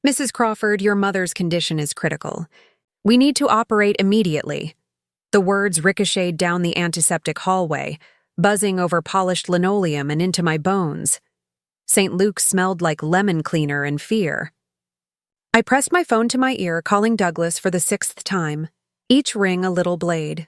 Mrs. Crawford, your mother's condition is critical. We need to operate immediately. The words ricocheted down the antiseptic hallway, buzzing over polished linoleum and into my bones. St. Luke's smelled like lemon cleaner and fear. I pressed my phone to my ear, calling Douglas for the 6th time, each ring a little blade.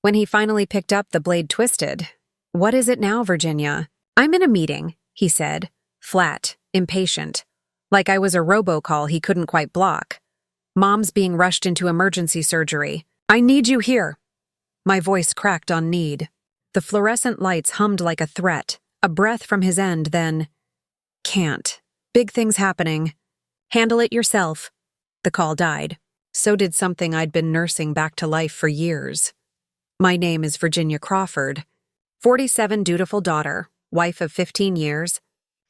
When he finally picked up, the blade twisted. "What is it now, Virginia?" "I'm in a meeting," he said, flat, impatient, like I was a robocall he couldn't quite block. "Mom's being rushed into emergency surgery. I need you here." My voice cracked on need. The fluorescent lights hummed like a threat, a breath from his end, then, "Can't. Big things happening. Handle it yourself." The call died. So did something I'd been nursing back to life for years. My name is Virginia Crawford, 47, dutiful daughter, wife of 15 years,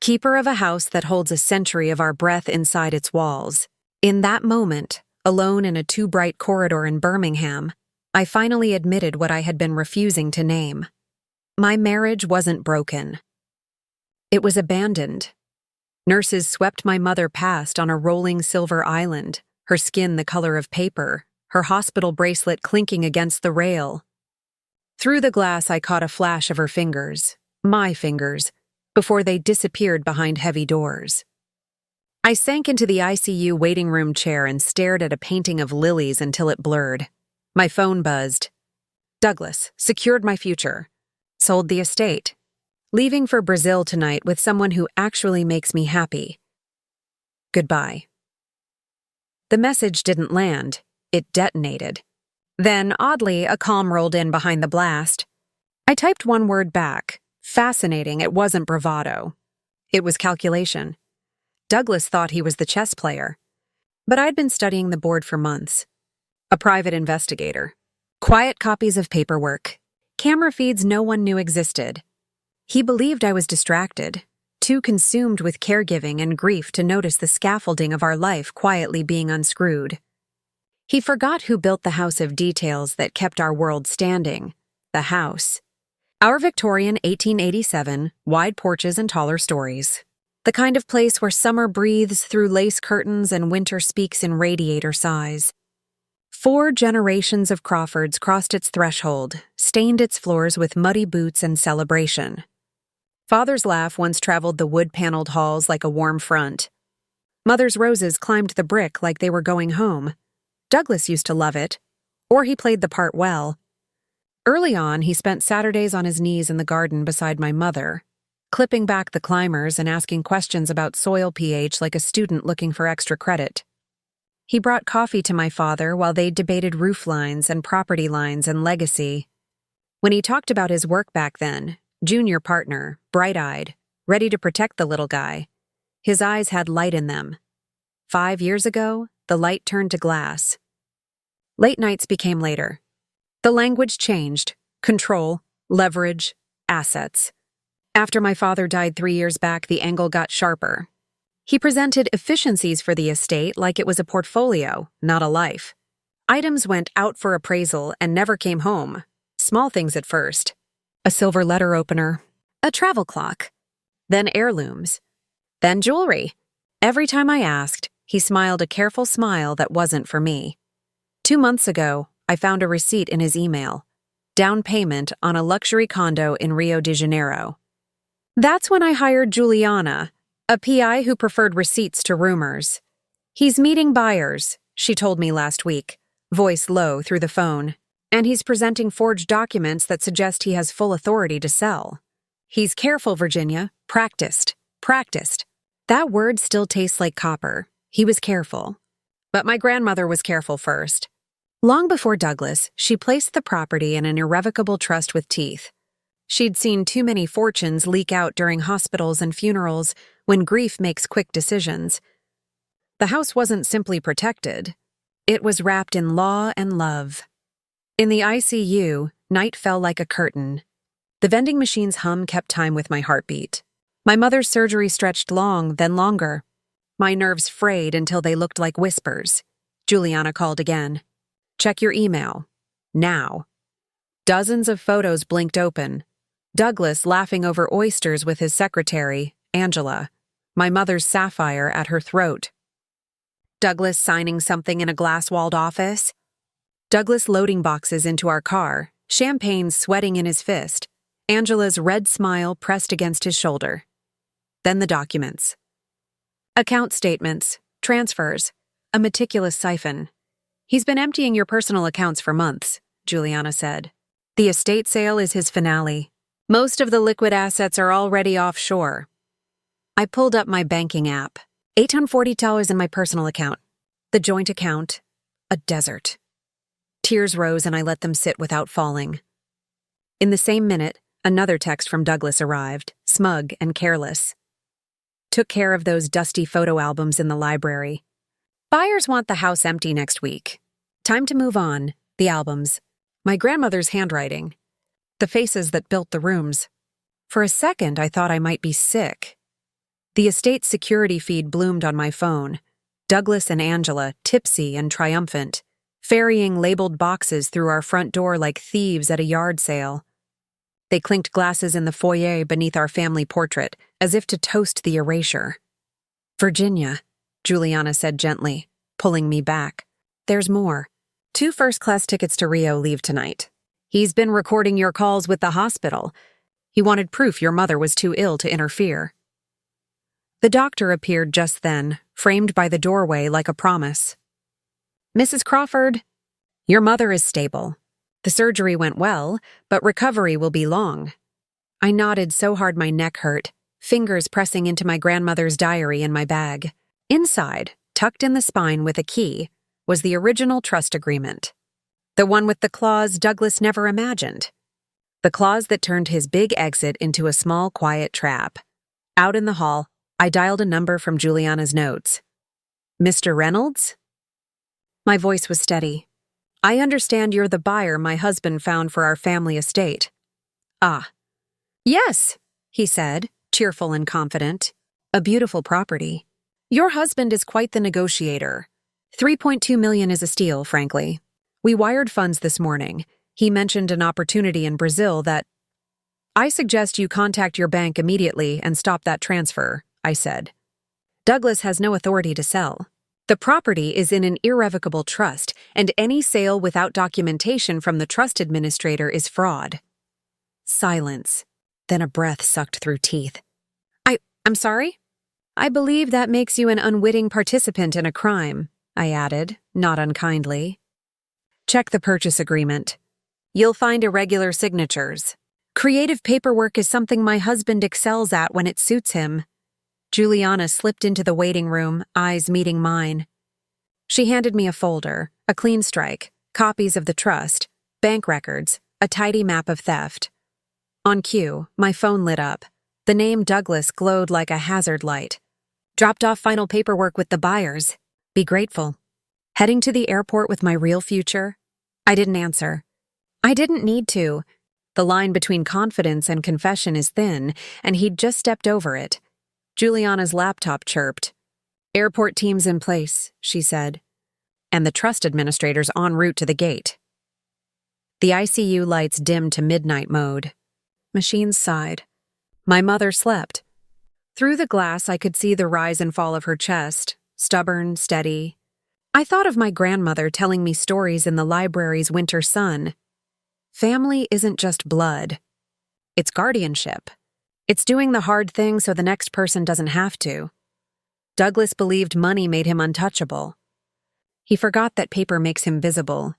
keeper of a house that holds a century of our breath inside its walls. In that moment, alone in a too-bright corridor in Birmingham, I finally admitted what I had been refusing to name. My marriage wasn't broken. It was abandoned. Nurses swept my mother past on a rolling silver island, her skin the color of paper, her hospital bracelet clinking against the rail. Through the glass, I caught a flash of her fingers, my fingers, before they disappeared behind heavy doors. I sank into the ICU waiting room chair and stared at a painting of lilies until it blurred. My phone buzzed. Douglas, secured my future. Sold the estate. Leaving for Brazil tonight with someone who actually makes me happy. Goodbye. The message didn't land. It detonated. Then, oddly, a calm rolled in behind the blast. I typed one word back. Fascinating, it wasn't bravado. It was calculation. Douglas thought he was the chess player. But I'd been studying the board for months. A private investigator. Quiet copies of paperwork. Camera feeds no one knew existed. He believed I was distracted, too consumed with caregiving and grief to notice the scaffolding of our life quietly being unscrewed. He forgot who built the house of details that kept our world standing. The house. Our Victorian 1887, wide porches and taller stories. The kind of place where summer breathes through lace curtains and winter speaks in radiator sighs. 4 generations of Crawfords crossed its threshold, stained its floors with muddy boots and celebration. Father's laugh once traveled the wood-paneled halls like a warm front. Mother's roses climbed the brick like they were going home. Douglas used to love it, or he played the part well. Early on, he spent Saturdays on his knees in the garden beside my mother, clipping back the climbers and asking questions about soil pH like a student looking for extra credit. He brought coffee to my father while they debated roof lines and property lines and legacy. When he talked about his work back then, junior partner, bright-eyed, ready to protect the little guy, his eyes had light in them. 5 years ago, the light turned to glass. Late nights became later. The language changed. Control, leverage, assets. After my father died 3 years back, the angle got sharper. He presented efficiencies for the estate like it was a portfolio, not a life. Items went out for appraisal and never came home. Small things at first. A silver letter opener. A travel clock. Then heirlooms. Then jewelry. Every time I asked, he smiled a careful smile that wasn't for me. 2 months ago, I found a receipt in his email. Down payment on a luxury condo in Rio de Janeiro. That's when I hired Juliana, a PI who preferred receipts to rumors. He's meeting buyers, she told me last week, voice low through the phone, and he's presenting forged documents that suggest he has full authority to sell. He's careful, Virginia. Practiced. That word still tastes like copper. He was careful. But my grandmother was careful first. Long before Douglas, she placed the property in an irrevocable trust with teeth. She'd seen too many fortunes leak out during hospitals and funerals when grief makes quick decisions. The house wasn't simply protected. It was wrapped in law and love. In the ICU, night fell like a curtain. The vending machine's hum kept time with my heartbeat. My mother's surgery stretched long, then longer. My nerves frayed until they looked like whispers. Juliana called again. Check your email. Now. Dozens of photos blinked open. Douglas laughing over oysters with his secretary, Angela. My mother's sapphire at her throat. Douglas signing something in a glass-walled office. Douglas loading boxes into our car, champagne sweating in his fist, Angela's red smile pressed against his shoulder. Then the documents. Account statements, transfers, a meticulous siphon. He's been emptying your personal accounts for months, Juliana said. The estate sale is his finale. Most of the liquid assets are already offshore. I pulled up my banking app. $840 in my personal account. The joint account, a desert. Tears rose and I let them sit without falling. In the same minute, another text from Douglas arrived, smug and careless. Took care of those dusty photo albums in the library. Buyers want the house empty next week. Time to move on. The albums. My grandmother's handwriting. The faces that built the rooms. For a second, I thought I might be sick. The estate security feed bloomed on my phone. Douglas and Angela, tipsy and triumphant, ferrying labeled boxes through our front door like thieves at a yard sale. They clinked glasses in the foyer beneath our family portrait, as if to toast the erasure. Virginia, Juliana said gently, pulling me back. There's more. 2 first-class tickets to Rio leave tonight. He's been recording your calls with the hospital. He wanted proof your mother was too ill to interfere. The doctor appeared just then, framed by the doorway like a promise. Mrs. Crawford, your mother is stable. The surgery went well, but recovery will be long. I nodded so hard my neck hurt, fingers pressing into my grandmother's diary in my bag. Inside, tucked in the spine with a key, was the original trust agreement. The one with the clause Douglas never imagined. The clause that turned his big exit into a small, quiet trap. Out in the hall, I dialed a number from Juliana's notes. Mr. Reynolds? My voice was steady. I understand you're the buyer my husband found for our family estate. Ah. Yes, he said, cheerful and confident. A beautiful property. Your husband is quite the negotiator. $3.2 million is a steal, frankly. We wired funds this morning. He mentioned an opportunity in Brazil that... I suggest you contact your bank immediately and stop that transfer, I said. Douglas has no authority to sell. The property is in an irrevocable trust, and any sale without documentation from the trust administrator is fraud. Silence. Then a breath sucked through teeth. I'm sorry? I believe that makes you an unwitting participant in a crime, I added, not unkindly. Check the purchase agreement. You'll find irregular signatures. Creative paperwork is something my husband excels at when it suits him. Juliana slipped into the waiting room, eyes meeting mine. She handed me a folder, a clean strike, copies of the trust, bank records, a tidy map of theft. On cue, my phone lit up. The name Douglas glowed like a hazard light. Dropped off final paperwork with the buyers. Be grateful. Heading to the airport with my real future? I didn't answer. I didn't need to. The line between confidence and confession is thin, and he'd just stepped over it. Juliana's laptop chirped. Airport team's in place, she said. And the trust administrator's en route to the gate. The ICU lights dimmed to midnight mode. Machines sighed. My mother slept. Through the glass, I could see the rise and fall of her chest, stubborn, steady. I thought of my grandmother telling me stories in the library's winter sun. Family isn't just blood. It's guardianship. It's doing the hard thing so the next person doesn't have to. Douglas believed money made him untouchable. He forgot that paper makes him visible.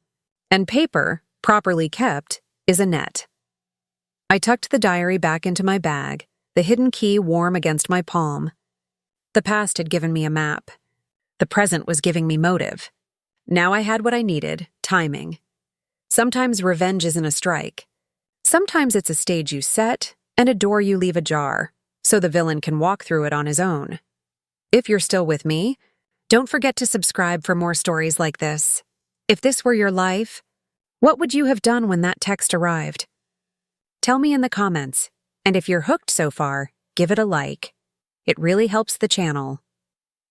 And paper, properly kept, is a net. I tucked the diary back into my bag, the hidden key warm against my palm. The past had given me a map. The present was giving me motive. Now I had what I needed, timing. Sometimes revenge isn't a strike. Sometimes it's a stage you set and a door you leave ajar, so the villain can walk through it on his own. If you're still with me, don't forget to subscribe for more stories like this. If this were your life, what would you have done when that text arrived? Tell me in the comments, and if you're hooked so far, give it a like. It really helps the channel.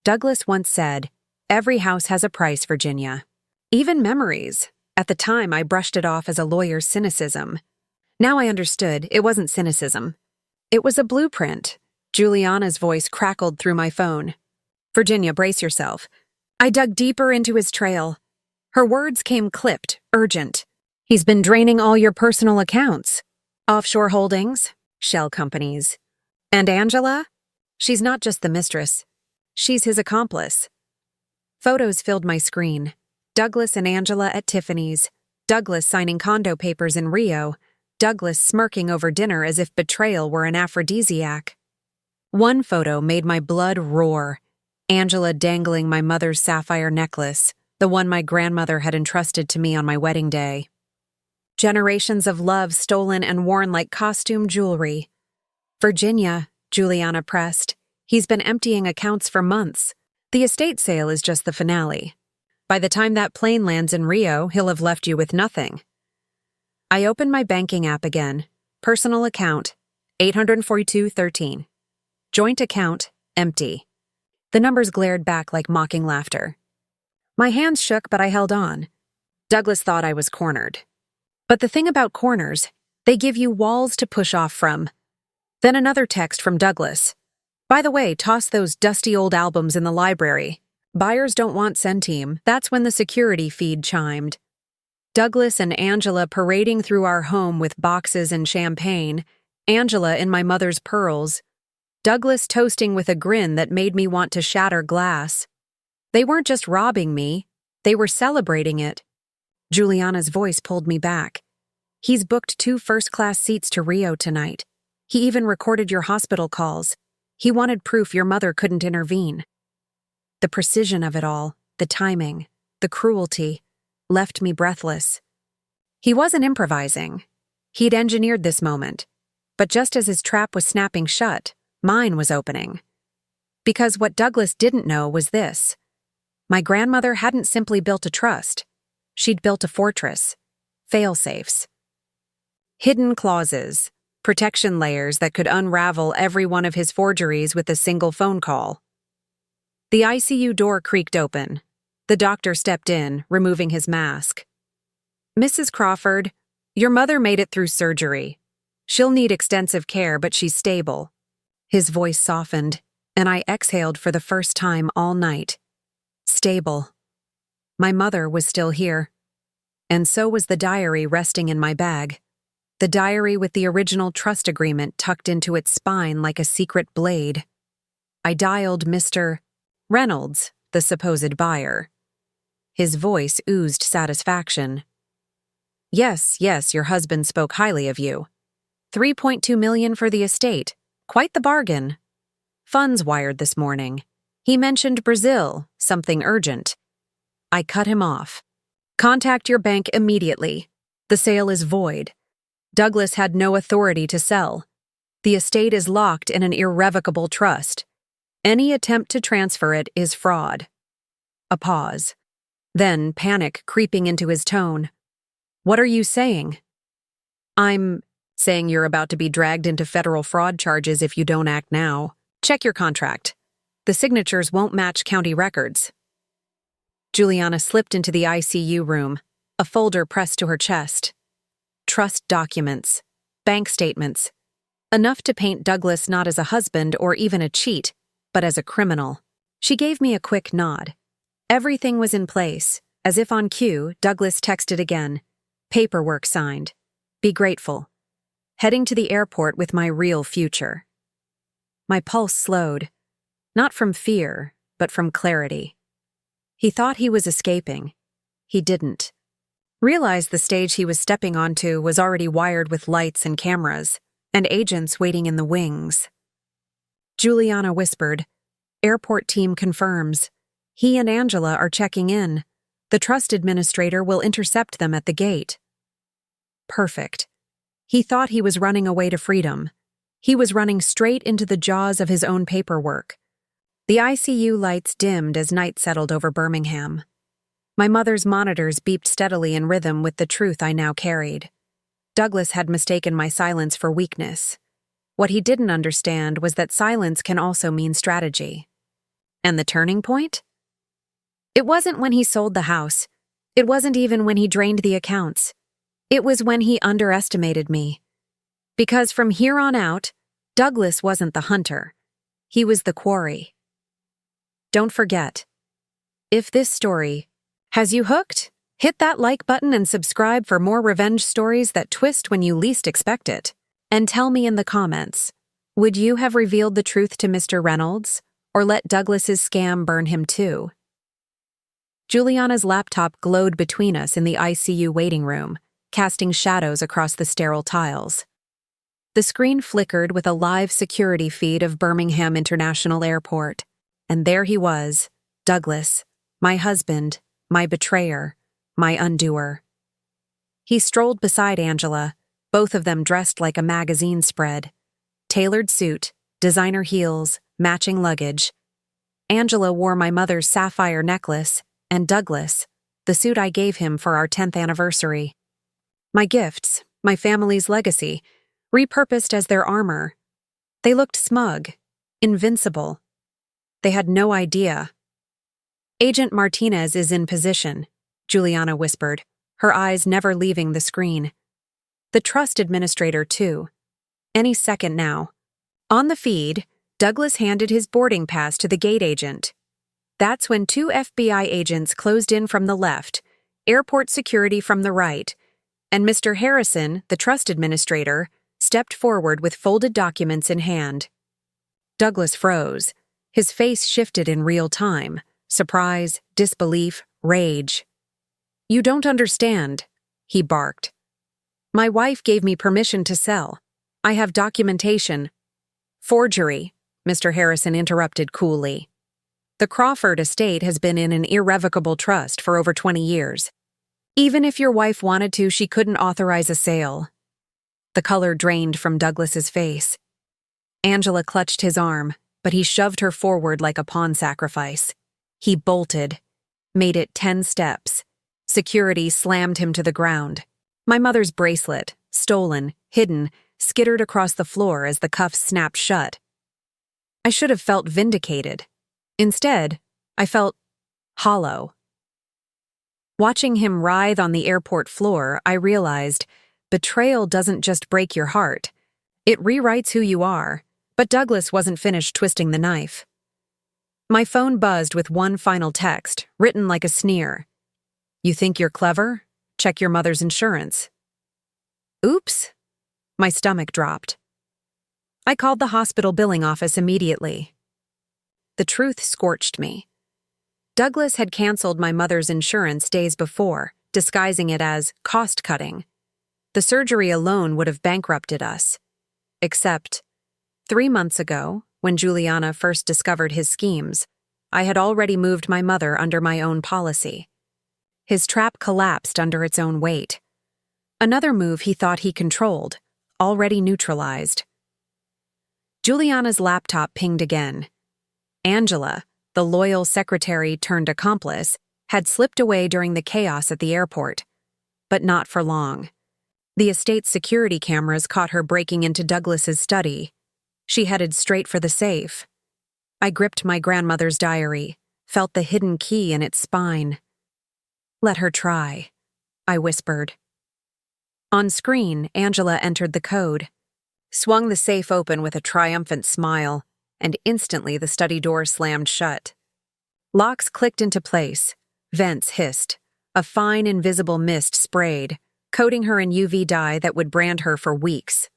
Douglas once said, "Every house has a price, Virginia. Even memories." At the time, I brushed it off as a lawyer's cynicism. Now I understood it wasn't cynicism. It was a blueprint. Juliana's voice crackled through my phone. "Virginia, brace yourself. I dug deeper into his trail. Her words came clipped, urgent. He's been draining all your personal accounts. Offshore holdings, shell companies. And Angela? She's not just the mistress. She's his accomplice. Photos filled my screen. Douglas and Angela at Tiffany's. Douglas signing condo papers in Rio. Douglas smirking over dinner as if betrayal were an aphrodisiac. One photo made my blood roar. Angela dangling my mother's sapphire necklace, the one my grandmother had entrusted to me on my wedding day. Generations of love stolen and worn like costume jewelry. Virginia, Juliana pressed. He's been emptying accounts for months. The estate sale is just the finale. By the time that plane lands in Rio, he'll have left you with nothing. I opened my banking app again. Personal account, $842.13. Joint account, empty. The numbers glared back like mocking laughter. My hands shook, but I held on. Douglas thought I was cornered. But the thing about corners, they give you walls to push off from. Then another text from Douglas. By the way, toss those dusty old albums in the library. Buyers don't want Centime. That's when the security feed chimed. Douglas and Angela parading through our home with boxes and champagne. Angela in my mother's pearls. Douglas toasting with a grin that made me want to shatter glass. They weren't just robbing me, they were celebrating it. Juliana's voice pulled me back. He's booked 2 first-class seats to Rio tonight. He even recorded your hospital calls. He wanted proof your mother couldn't intervene. The precision of it all, the timing, the cruelty, left me breathless. He wasn't improvising. He'd engineered this moment. But just as his trap was snapping shut, mine was opening. Because what Douglas didn't know was this. My grandmother hadn't simply built a trust. She'd built a fortress. Fail-safes. Hidden clauses. Protection layers that could unravel every one of his forgeries with a single phone call. The ICU door creaked open. The doctor stepped in, removing his mask. Mrs. Crawford, your mother made it through surgery. She'll need extensive care, but she's stable. His voice softened, and I exhaled for the first time all night. Stable. My mother was still here. And so was the diary resting in my bag. The diary with the original trust agreement tucked into its spine like a secret blade. I dialed Mr. Reynolds, the supposed buyer. His voice oozed satisfaction. Yes, your husband spoke highly of you. $3.2 million for the estate. Quite the bargain. Funds wired this morning. He mentioned Brazil, something urgent. I cut him off. Contact your bank immediately. The sale is void. Douglas had no authority to sell. The estate is locked in an irrevocable trust. Any attempt to transfer it is fraud. A pause. Then panic creeping into his tone. What are you saying? I'm saying you're about to be dragged into federal fraud charges if you don't act now. Check your contract. The signatures won't match county records. Juliana slipped into the ICU room, a folder pressed to her chest. Trust documents, bank statements, enough to paint Douglas not as a husband or even a cheat, but as a criminal. She gave me a quick nod. Everything was in place. As if on cue, Douglas texted again. Paperwork signed. Be grateful. Heading to the airport with my real future. My pulse slowed. Not from fear, but from clarity. He thought he was escaping. He didn't. Realized the stage he was stepping onto was already wired with lights and cameras, and agents waiting in the wings. Juliana whispered, Airport team confirms. He and Angela are checking in. The trust administrator will intercept them at the gate. Perfect. He thought he was running away to freedom. He was running straight into the jaws of his own paperwork. The ICU lights dimmed as night settled over Birmingham. My mother's monitors beeped steadily in rhythm with the truth I now carried. Douglas had mistaken my silence for weakness. What he didn't understand was that silence can also mean strategy. And the turning point? It wasn't when he sold the house. It wasn't even when he drained the accounts. It was when he underestimated me. Because from here on out, Douglas wasn't the hunter. He was the quarry. Don't forget. If this story has you hooked, hit that like button and subscribe for more revenge stories that twist when you least expect it. And tell me in the comments, would you have revealed the truth to Mr. Reynolds, or let Douglas's scam burn him too? Juliana's laptop glowed between us in the ICU waiting room, casting shadows across the sterile tiles. The screen flickered with a live security feed of Birmingham International Airport, and there he was, Douglas, my husband, my betrayer, my undoer. He strolled beside Angela, both of them dressed like a magazine spread. Tailored suit, designer heels, matching luggage. Angela wore my mother's sapphire necklace, and Douglas, the suit I gave him for our 10th anniversary. My gifts, my family's legacy, repurposed as their armor. They looked smug, invincible. They had no idea. Agent Martinez is in position, Juliana whispered, her eyes never leaving the screen. The trust administrator, too. Any second now. On the feed, Douglas handed his boarding pass to the gate agent. That's when 2 FBI agents closed in from the left, airport security from the right, and Mr. Harrison, the trust administrator, stepped forward with folded documents in hand. Douglas froze. His face shifted in real time. Surprise, disbelief, rage. "You don't understand," he barked. "My wife gave me permission to sell. I have documentation." "Forgery," Mr. Harrison interrupted coolly. "The Crawford estate has been in an irrevocable trust for over 20 years. Even if your wife wanted to, she couldn't authorize a sale." The color drained from Douglas's face. Angela clutched his arm, but he shoved her forward like a pawn sacrifice. He bolted, made it 10 steps. Security slammed him to the ground. My mother's bracelet, stolen, hidden, skittered across the floor as the cuffs snapped shut. I should have felt vindicated. Instead, I felt hollow. Watching him writhe on the airport floor, I realized betrayal doesn't just break your heart. It rewrites who you are, but Douglas wasn't finished twisting the knife. My phone buzzed with one final text, written like a sneer. "You think you're clever? Check your mother's insurance." Oops. My stomach dropped. I called the hospital billing office immediately. The truth scorched me. Douglas had canceled my mother's insurance days before, disguising it as cost-cutting. The surgery alone would have bankrupted us. Except, 3 months ago, when Juliana first discovered his schemes, I had already moved my mother under my own policy. His trap collapsed under its own weight. Another move he thought he controlled, already neutralized. Juliana's laptop pinged again. Angela, the loyal secretary turned accomplice, had slipped away during the chaos at the airport. But not for long. The estate's security cameras caught her breaking into Douglas's study. She headed straight for the safe. I gripped my grandmother's diary, felt the hidden key in its spine. "Let her try," I whispered. On screen, Angela entered the code, swung the safe open with a triumphant smile, and instantly the study door slammed shut. Locks clicked into place, vents hissed, a fine invisible mist sprayed, coating her in UV dye that would brand her for weeks.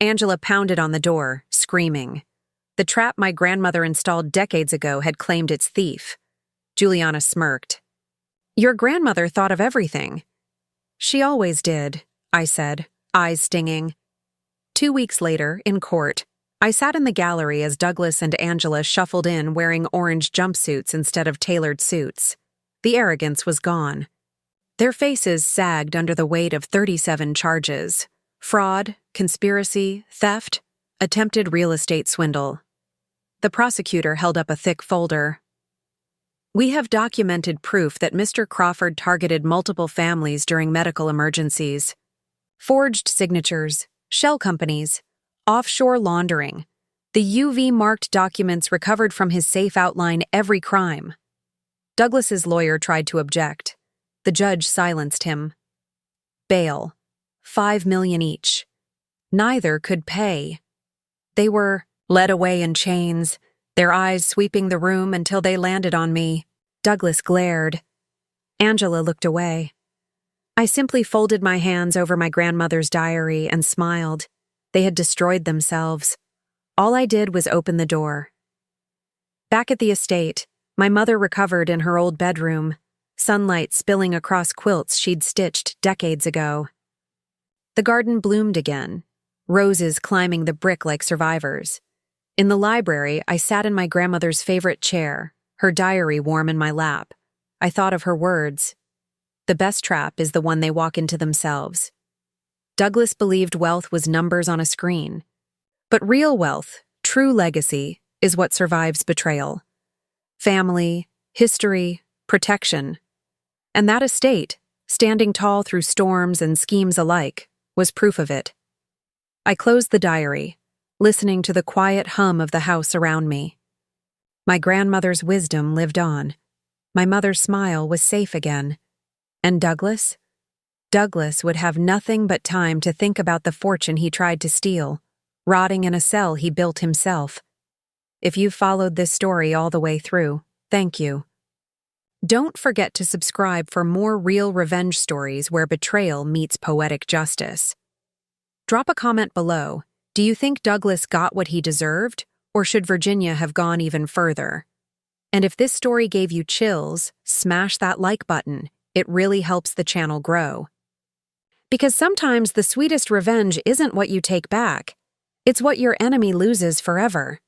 Angela pounded on the door, screaming. The trap my grandmother installed decades ago had claimed its thief. Juliana smirked. "Your grandmother thought of everything." "She always did," I said, eyes stinging. 2 weeks later, in court, I sat in the gallery as Douglas and Angela shuffled in wearing orange jumpsuits instead of tailored suits. The arrogance was gone. Their faces sagged under the weight of 37 charges: fraud, conspiracy, theft, attempted real estate swindle. The prosecutor held up a thick folder. "We have documented proof that Mr. Crawford targeted multiple families during medical emergencies. Forged signatures, shell companies, offshore laundering. The UV-marked documents recovered from his safe outline every crime." Douglas's lawyer tried to object. The judge silenced him. Bail. $5 million each. Neither could pay. They were led away in chains, their eyes sweeping the room until they landed on me. Douglas glared. Angela looked away. I simply folded my hands over my grandmother's diary and smiled. They had destroyed themselves. All I did was open the door. Back at the estate, my mother recovered in her old bedroom, sunlight spilling across quilts she'd stitched decades ago. The garden bloomed again, roses climbing the brick like survivors. In the library, I sat in my grandmother's favorite chair, her diary warm in my lap. I thought of her words. The best trap is the one they walk into themselves. Douglas believed wealth was numbers on a screen. But real wealth, true legacy, is what survives betrayal. Family, history, protection. And that estate, standing tall through storms and schemes alike, was proof of it. I closed the diary, listening to the quiet hum of the house around me. My grandmother's wisdom lived on. My mother's smile was safe again. And Douglas? Douglas would have nothing but time to think about the fortune he tried to steal, rotting in a cell he built himself. If you've followed this story all the way through, thank you. Don't forget to subscribe for more real revenge stories where betrayal meets poetic justice. Drop a comment below. Do you think Douglas got what he deserved, or should Virginia have gone even further? And if this story gave you chills, smash that like button. It really helps the channel grow. Because sometimes the sweetest revenge isn't what you take back, it's what your enemy loses forever.